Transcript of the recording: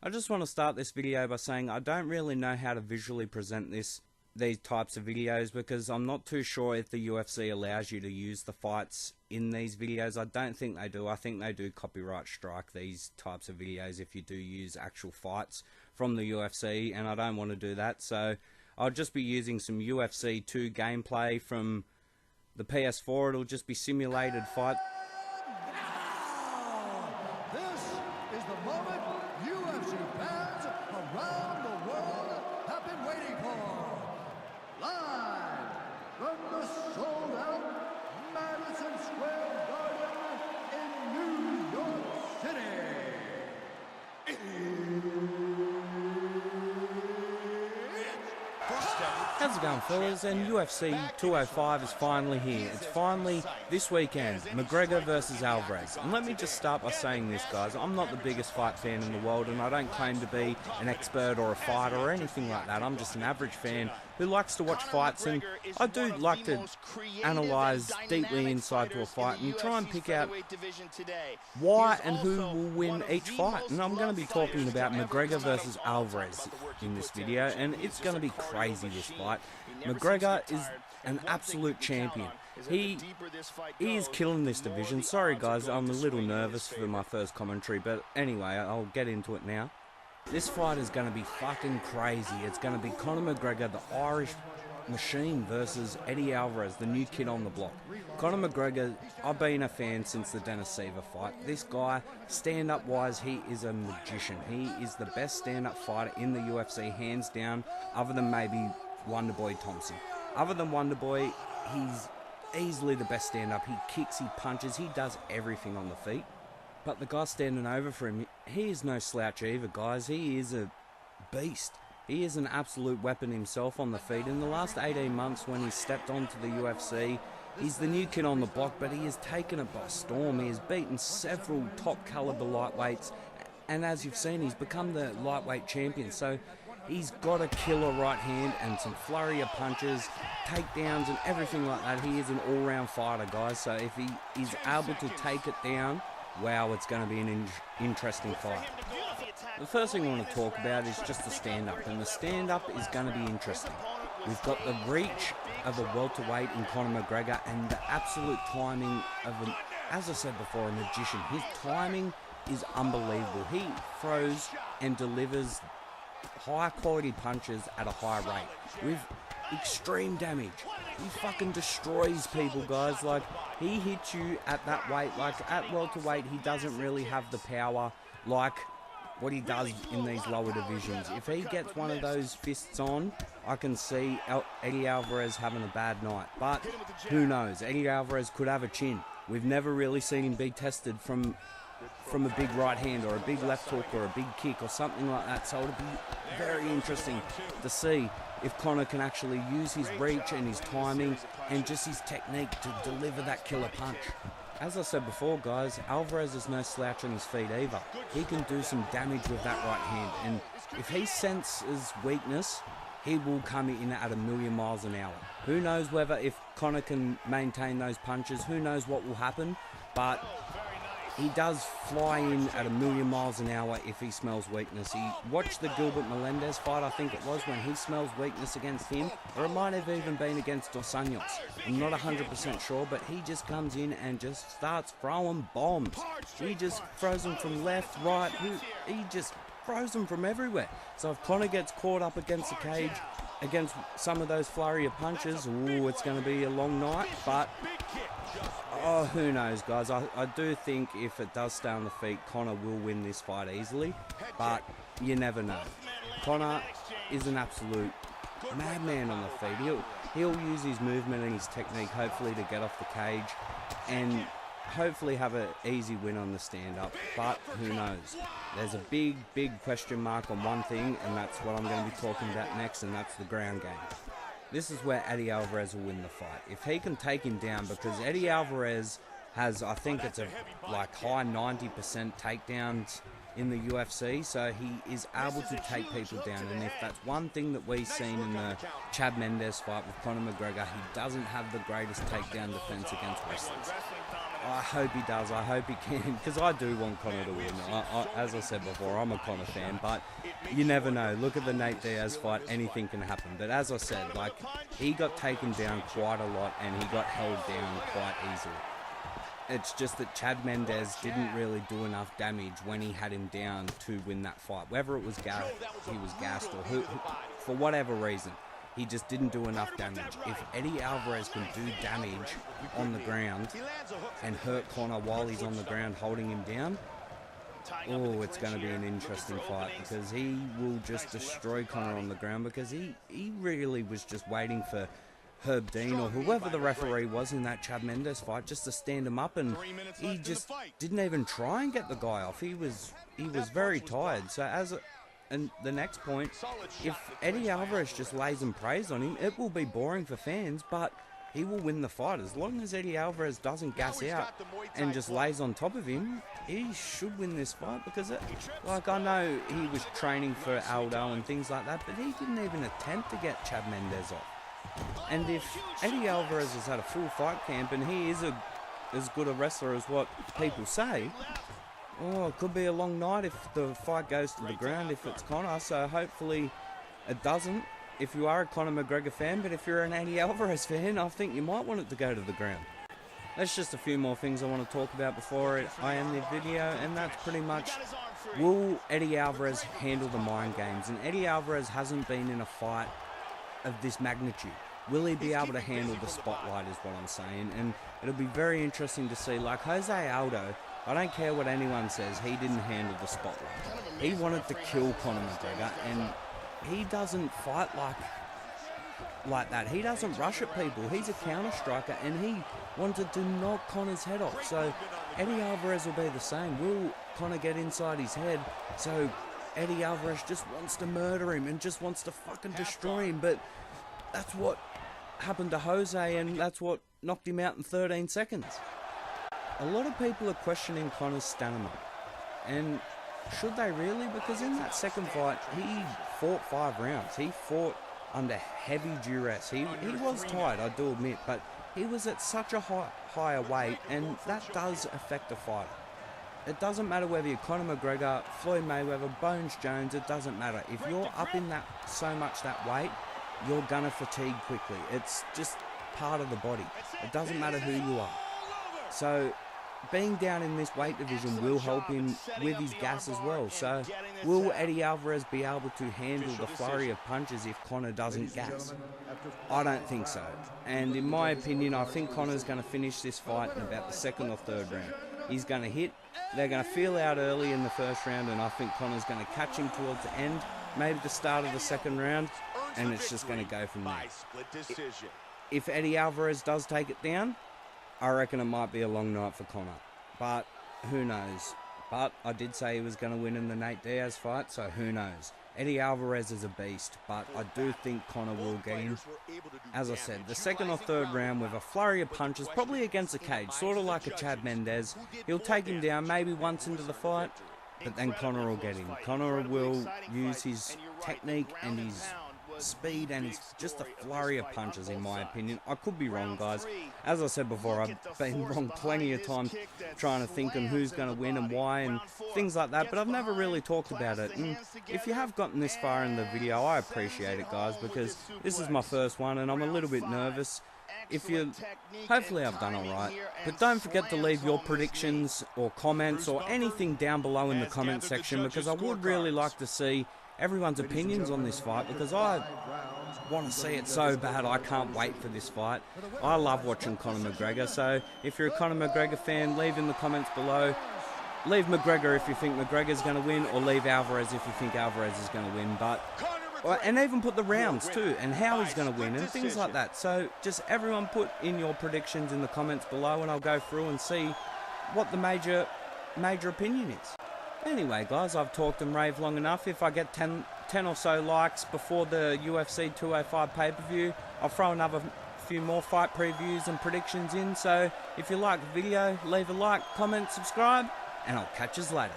I just want to start this video by saying I don't really know how to visually present these types of videos because I'm not too sure if the UFC allows you to use the fights in these videos. I don't think they do. I think they do copyright strike these types of videos if you do use actual fights from the UFC, and I don't want to do that. So I'll just be using some UFC 2 gameplay from the PS4. It'll just be simulated fight. This is the moment UFC fans around the world have been waiting for. Live from the sold-out Madison Square Garden in New York City. How's it going, fellas? And UFC 205 is finally here. It's finally this weekend, McGregor versus Alvarez. And let me just start by saying this, guys. I'm not the biggest fight fan in the world, and I don't claim to be an expert or a fighter or anything like that. I'm just an average fan who likes to watch fights, and I do like to analyse deeply inside to a fight and try and pick out why and who will win each fight. And I'm going to be talking about McGregor versus Alvarez in this video, and it's going to be crazy, this fight. McGregor is an absolute champion. He is killing this division. Sorry guys, I'm a little nervous for my first commentary, but anyway, I'll get into it now. This fight is going to be fucking crazy. It's going to be Conor McGregor, the Irish machine, versus Eddie Alvarez, the new kid on the block. Conor McGregor, I've been a fan since the Dennis Seaver fight. This guy, stand-up wise, he is a magician. He is the best stand-up fighter in the UFC, hands down, other than maybe Wonderboy Thompson. Other than Wonderboy, he's easily the best stand-up. He kicks, he punches, he does everything on the feet. But the guy standing over for him, he is no slouch either, guys. He is a beast. He is an absolute weapon himself on the feet. In the last 18 months when he stepped onto the UFC, he's the new kid on the block, but he has taken it by storm. He has beaten several top caliber lightweights, and as you've seen, he's become the lightweight champion. So he's got a killer right hand and some flurry of punches, takedowns and everything like that. He is an all-round fighter, guys. So if he is able to take it down, wow, it's going to be an interesting fight. The first thing I want to talk about is just the stand-up, and the stand-up is going to be interesting. We've got the reach of a welterweight in Conor McGregor and the absolute timing of, as I said before, a magician. His timing is unbelievable. He throws and delivers high-quality punches at a high rate with extreme damage. He fucking destroys people, guys. Like, he hits you at that weight. Like, at welterweight, he doesn't really have the power like what he does in these lower divisions. If he gets one of those fists on, I can see Eddie Alvarez having a bad night. But who knows? Eddie Alvarez could have a chin. We've never really seen him be tested from a big right hand or a big left hook or a big kick or something like that. So it'll be very interesting to see if Conor can actually use his reach and his timing and just his technique to deliver that killer punch. As I said before, guys, Alvarez is no slouch on his feet either. He can do some damage with that right hand, and if he senses weakness, he will come in at 1,000,000 miles an hour. Who knows whether if Conor can maintain those punches, who knows what will happen, but he does fly in at 1,000,000 miles an hour if he smells weakness. He watched the Gilbert Melendez fight, I think it was, when he smells weakness against him, or it might have even been against Dos Anjos. I'm not 100% sure, but he just comes in and just starts throwing bombs. He just throws them from left, right, he just throws them from everywhere. So if Conor gets caught up against the cage, against some of those flurry of punches, ooh, it's going to be a long night, but oh, who knows, guys. I do think if it does stay on the feet, Conor will win this fight easily, but you never know. Conor is an absolute madman on the feet. He'll use his movement and his technique, hopefully, to get off the cage and hopefully have an easy win on the stand-up, but who knows. There's a big, big question mark on one thing, and that's what I'm going to be talking about next, and that's the ground game. This is where Eddie Alvarez will win the fight. If he can take him down, because Eddie Alvarez has, I think it's a like high 90% takedowns in the UFC, so he is able to take people down. And if that's one thing that we've seen in the Chad Mendes fight with Conor McGregor, he doesn't have the greatest takedown defense against wrestlers. I hope he does. I hope he can, because I do want Conor to win. As I said before, I'm a Conor fan, but you never know. Look at the Nate Diaz fight. Anything can happen. But as I said, like, he got taken down quite a lot, and he got held down quite easily. It's just that Chad Mendes didn't really do enough damage when he had him down to win that fight. Whether it was he was gassed or for whatever reason, he just didn't do enough damage. If Eddie Alvarez can do damage on the ground and hurt Conor while he's on the ground holding him down, oh, it's going to be an interesting fight, because he will just destroy Conor on the ground, because he really was just waiting for Herb Dean or whoever the referee was in that Chad Mendes fight just to stand him up, and he just didn't even try and get the guy off. He was very tired. So and the next point, if Eddie Alvarez just lays and prays on him, it will be boring for fans, but he will win the fight. As long as Eddie Alvarez doesn't gas out and just lays on top of him, he should win this fight, because I know he was training for Aldo and things like that, but he didn't even attempt to get Chad Mendes off. And if Eddie Alvarez has had a full fight camp and he is as good a wrestler as what people say, oh, it could be a long night if the fight goes to the ground, if it's Conor. So hopefully it doesn't, if you are a Conor McGregor fan. But if you're an Eddie Alvarez fan, I think you might want it to go to the ground. That's just a few more things I want to talk about before I end the video, and that's pretty much, will Eddie Alvarez handle the mind games? And Eddie Alvarez hasn't been in a fight of this magnitude. Will he be able to handle the spotlight is what I'm saying, and it'll be very interesting to see. Like Jose Aldo, I don't care what anyone says, he didn't handle the spotlight. He wanted to kill Conor McGregor, and he doesn't fight like that. He doesn't rush at people. He's a counter striker, and he wanted to knock Conor's head off. So Eddie Alvarez will be the same. Will Conor get inside his head? So Eddie Alvarez just wants to murder him and just wants to fucking destroy him. But that's what happened to Jose, and that's what knocked him out in 13 seconds. A lot of people are questioning Conor's stamina, and should they really? Because in that second fight, he fought 5 rounds. He fought under heavy duress. He was tired, I do admit, but he was at such a higher weight, and that does affect a fighter. It doesn't matter whether you're Conor McGregor, Floyd Mayweather, Bones Jones, it doesn't matter. If you're up in so much that weight, you're gonna fatigue quickly. It's just part of the body. It doesn't matter who you are. So being down in this weight division will help him with his gas as well. So will Eddie Alvarez be able to handle the flurry of punches if Conor doesn't gas? I don't think so. And in my opinion, I think Conor's going to finish this fight in about the 2nd or 3rd round. He's going to hit, they're going to feel out early in the 1st round, and I think Conor's going to catch him towards the end, maybe the start of the 2nd round, and it's just going to go from there. If Eddie Alvarez does take it down, I reckon it might be a long night for Conor, but who knows? But I did say he was going to win in the Nate Diaz fight, so who knows? Eddie Alvarez is a beast, but I do think Conor will get him. As I said, the 2nd or 3rd round with a flurry of punches, probably against the cage, sort of like a Chad Mendes. He'll take him down maybe once into the fight, but then Conor will get him. Conor will use his technique and his speed and his just a flurry of punches, in my opinion. I could be wrong, guys. As I said before, I've been wrong plenty of times trying to think on who's going to win and why and things like that, but I've never really talked about it. And if you have gotten this far in the video, I appreciate it, guys, because this is my first one and I'm a little bit nervous. Hopefully I've done alright, but don't forget to leave your predictions or comments or anything down below in the comment section, because I would really like to see everyone's opinions on this fight, because I want to see it so bad. I can't wait for this fight. I love watching Conor McGregor, so if you're a Conor McGregor fan, leave in the comments below. Leave McGregor if you think McGregor's going to win, or leave Alvarez if you think Alvarez is going to win. And even put the rounds too, and how he's going to win, and things like that. So just everyone put in your predictions in the comments below, and I'll go through and see what the major opinion is. Anyway, guys, I've talked and raved long enough. If I get 10 or so likes before the UFC 205 pay-per-view, I'll throw another few more fight previews and predictions in. So if you like the video, leave a like, comment, subscribe, and I'll catch you later.